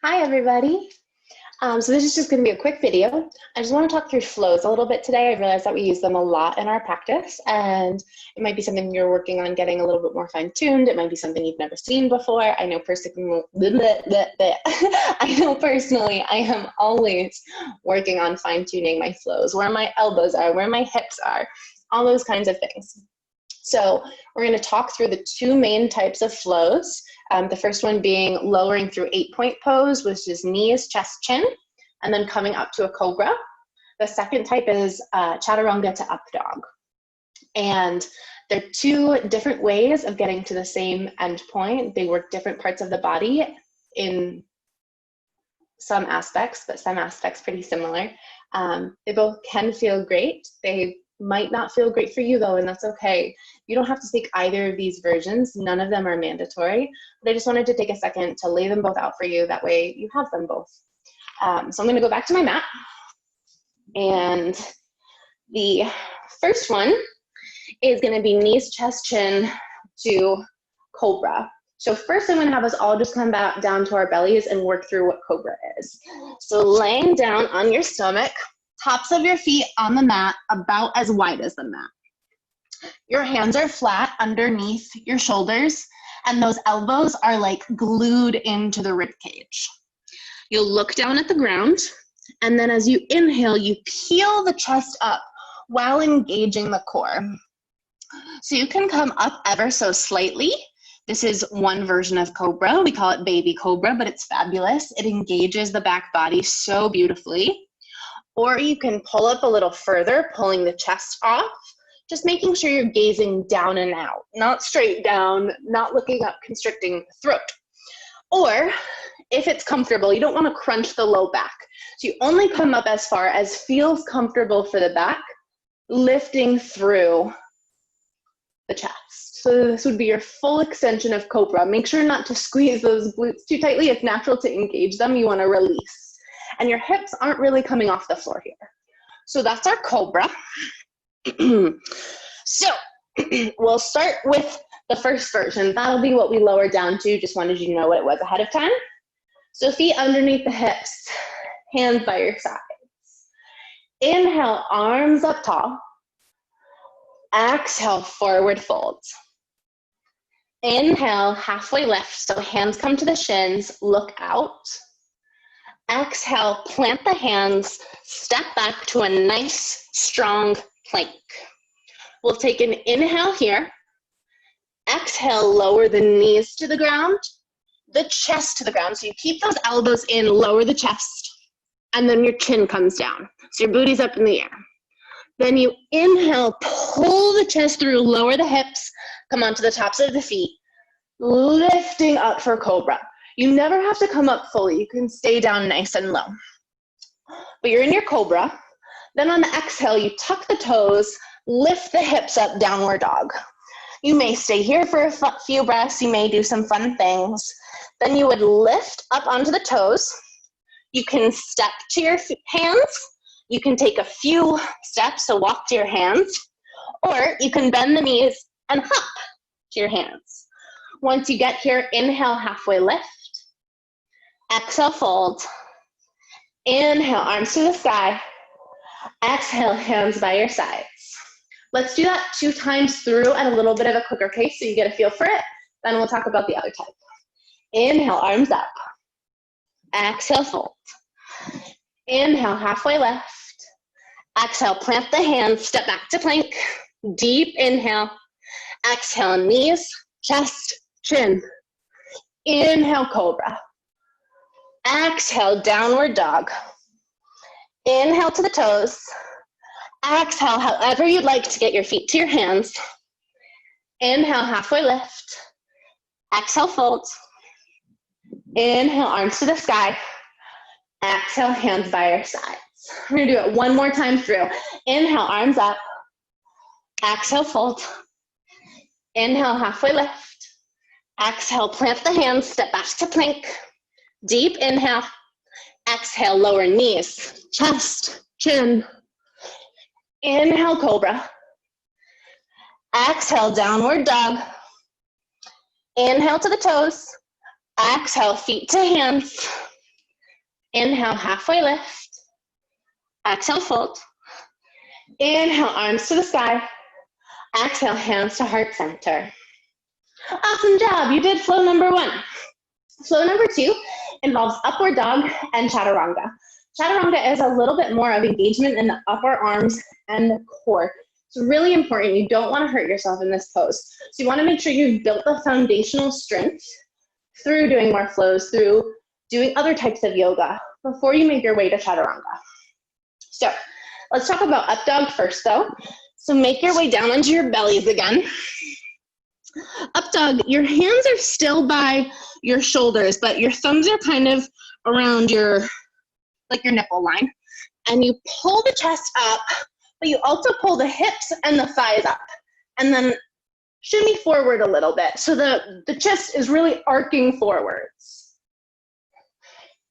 Hi, everybody. So this is just going to be a quick video. I just want to talk through flows a little bit today. I realize that we use them a lot in our practice, and it might be something you're working on getting a little bit more fine-tuned. It might be something you've never seen before. I know personally, I am always working on fine-tuning my flows, where my elbows are, where my hips are, all those kinds of things. So we're going to talk through the two main types of flows. The first one being lowering through 8-point pose, which is knees, chest, chin, and then coming up to a cobra. The second type is chaturanga to up dog. And they're two different ways of getting to the same end point. They work different parts of the body in some aspects, but some aspects pretty similar. They both can feel great. They might not feel great for you though, and that's okay. You don't have to take either of these versions. None of them are mandatory, but I just wanted to take a second to lay them both out for you. That way you have them both. So I'm going to go back to my mat, and the first one is going to be knees, chest, chin to cobra. So first I'm going to have us all just come back down to our bellies and work through what cobra is. So laying down on your stomach, tops of your feet on the mat about as wide as the mat. Your hands are flat underneath your shoulders, and those elbows are like glued into the rib cage. You'll look down at the ground, and then as you inhale, you peel the chest up while engaging the core. So you can come up ever so slightly. This is one version of cobra. We call it baby cobra, but it's fabulous. It engages the back body so beautifully. Or you can pull up a little further, pulling the chest off, just making sure you're gazing down and out, not straight down, not looking up, constricting the throat. Or if it's comfortable, you don't want to crunch the low back. So you only come up as far as feels comfortable for the back, lifting through the chest. So this would be your full extension of cobra. Make sure not to squeeze those glutes too tightly. It's natural to engage them. You want to release. And your hips aren't really coming off the floor here. So that's our cobra. So we'll start with the first version. That'll be what we lower down to. Just wanted you to know what it was ahead of time. So feet underneath the hips, hands by your sides. Inhale, arms up tall. Exhale, forward fold. Inhale, halfway lift, so hands come to the shins, look out. Exhale, plant the hands, step back to a nice, strong plank. We'll take an inhale here. Exhale, lower the knees to the ground, the chest to the ground. So you keep those elbows in, lower the chest, and then your chin comes down. So your booty's up in the air. Then you inhale, pull the chest through, lower the hips, come onto the tops of the feet, lifting up for cobra. You never have to come up fully. You can stay down nice and low. But you're in your cobra. Then on the exhale, you tuck the toes, lift the hips up, downward dog. You may stay here for a few breaths. You may do some fun things. Then you would lift up onto the toes. You can step to your hands. You can take a few steps, so walk to your hands. Or you can bend the knees and hop to your hands. Once you get here, inhale, halfway lift. Exhale, fold. Inhale, arms to the sky. Exhale, hands by your sides. Let's do that 2 times through at a little bit of a quicker pace so you get a feel for it. Then we'll talk about the other type. Inhale, arms up. Exhale, fold. Inhale, halfway left. Exhale, plant the hands, step back to plank. Deep inhale. Exhale, knees, chest, chin. Inhale, cobra. Exhale, downward dog. Inhale to the toes. Exhale, however you'd like to get your feet to your hands. Inhale, halfway lift. Exhale, fold. Inhale, arms to the sky. Exhale, hands by your sides. We're going to do it one more time through. Inhale, arms up. Exhale, fold. Inhale, halfway lift. Exhale, plant the hands, step back to plank. Deep inhale. Exhale, lower knees, chest, chin. Inhale, cobra. Exhale, downward dog. Inhale to the toes. Exhale, feet to hands. Inhale, halfway lift. Exhale, fold. Inhale, arms to the sky. Exhale, hands to heart center. Awesome job. You did flow number 1. Flow number 2 involves upward dog and chaturanga. Chaturanga is a little bit more of engagement in the upper arms and the core. It's really important. You don't want to hurt yourself in this pose. So you want to make sure you've built the foundational strength through doing more flows, through doing other types of yoga before you make your way to chaturanga. So let's talk about up dog first though. So make your way down onto your bellies again. Up dog, your hands are still by your shoulders, but your thumbs are kind of around your nipple line. And you pull the chest up, but you also pull the hips and the thighs up. And then shimmy forward a little bit. So the chest is really arcing forwards.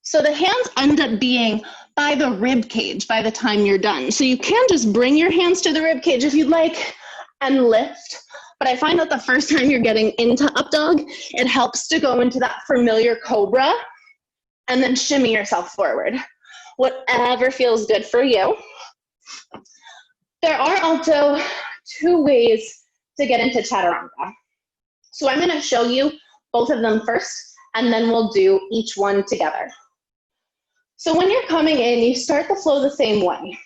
So the hands end up being by the rib cage by the time you're done. So you can just bring your hands to the rib cage if you'd like and lift. But I find that the first time you're getting into up dog, it helps to go into that familiar cobra and then shimmy yourself forward. Whatever feels good for you. There are also 2 ways to get into chaturanga. So I'm going to show you both of them first, and then we'll do each one together. So when you're coming in, you start the flow the same way.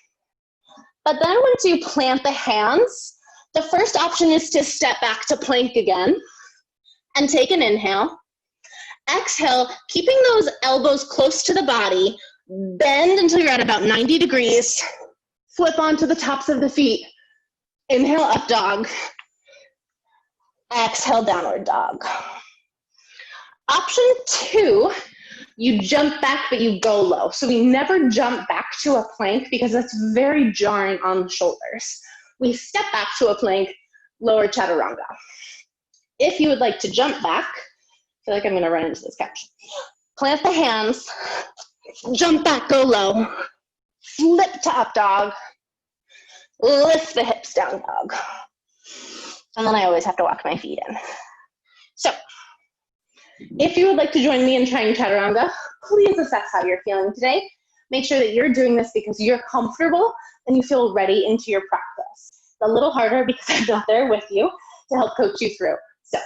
But then once you plant the hands, the first option is to step back to plank again and take an inhale. Exhale, keeping those elbows close to the body, bend until you're at about 90 degrees, flip onto the tops of the feet, inhale, up dog, exhale, downward dog. Option 2, you jump back, but you go low. So we never jump back to a plank because that's very jarring on the shoulders. We step back to a plank, lower chaturanga. If you would like to jump back, I feel like I'm gonna run into this couch. Plant the hands, jump back, go low, flip to up dog, lift the hips down dog. And then I always have to walk my feet in. So, if you would like to join me in trying chaturanga, please assess how you're feeling today. Make sure that you're doing this because you're comfortable and you feel ready into your practice. It's a little harder because I'm not there with you to help coach you through. So,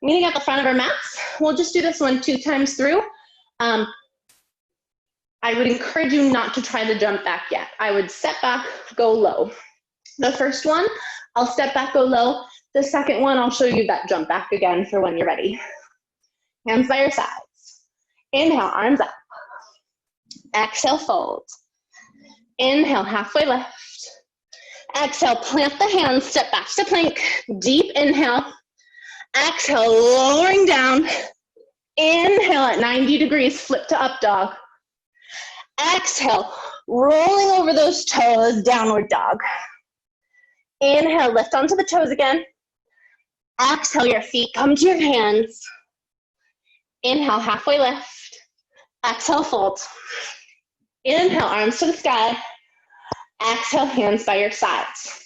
meeting at the front of our mats, we'll just do this one 2 times through. I would encourage you not to try the jump back yet. I would step back, go low. The first one, I'll step back, go low. The second one, I'll show you that jump back again for when you're ready. Hands by your sides. Inhale, arms up. Exhale, fold. Inhale, halfway lift. Exhale, plant the hands, step back to plank. Deep inhale. Exhale, lowering down. Inhale at 90 degrees, flip to up dog. Exhale, rolling over those toes, downward dog. Inhale, lift onto the toes again. Exhale, your feet come to your hands. Inhale, halfway lift. Exhale, fold. Inhale, arms to the sky. Exhale, hands by your sides.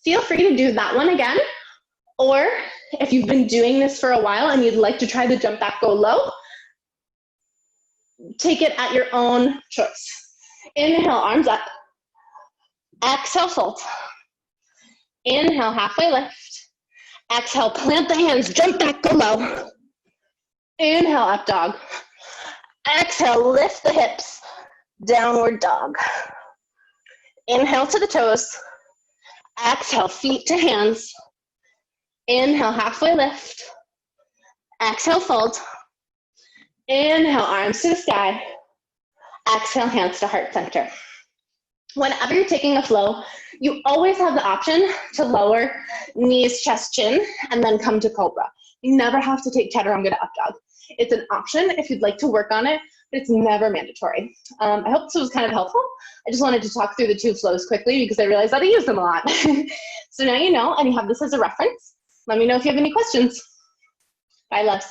Feel free to do that one again. Or if you've been doing this for a while and you'd like to try the jump back, go low, take it at your own choice. Inhale, arms up. Exhale, fold. Inhale, halfway lift. Exhale, plant the hands, jump back, go low. Inhale, up dog. Exhale, lift the hips, downward dog. Inhale to the toes. Exhale, feet to hands. Inhale, halfway lift. Exhale, fold. Inhale, arms to the sky. Exhale, hands to heart center. Whenever you're taking a flow, you always have the option to lower knees, chest, chin, and then come to Cobra. You never have to take Chaturanga to up dog. It's an option if you'd like to work on it, but it's never mandatory. I hope this was kind of helpful. I just wanted to talk through the 2 flows quickly because I realized that I use them a lot. So now you know, and you have this as a reference. Let me know if you have any questions. Bye, loves.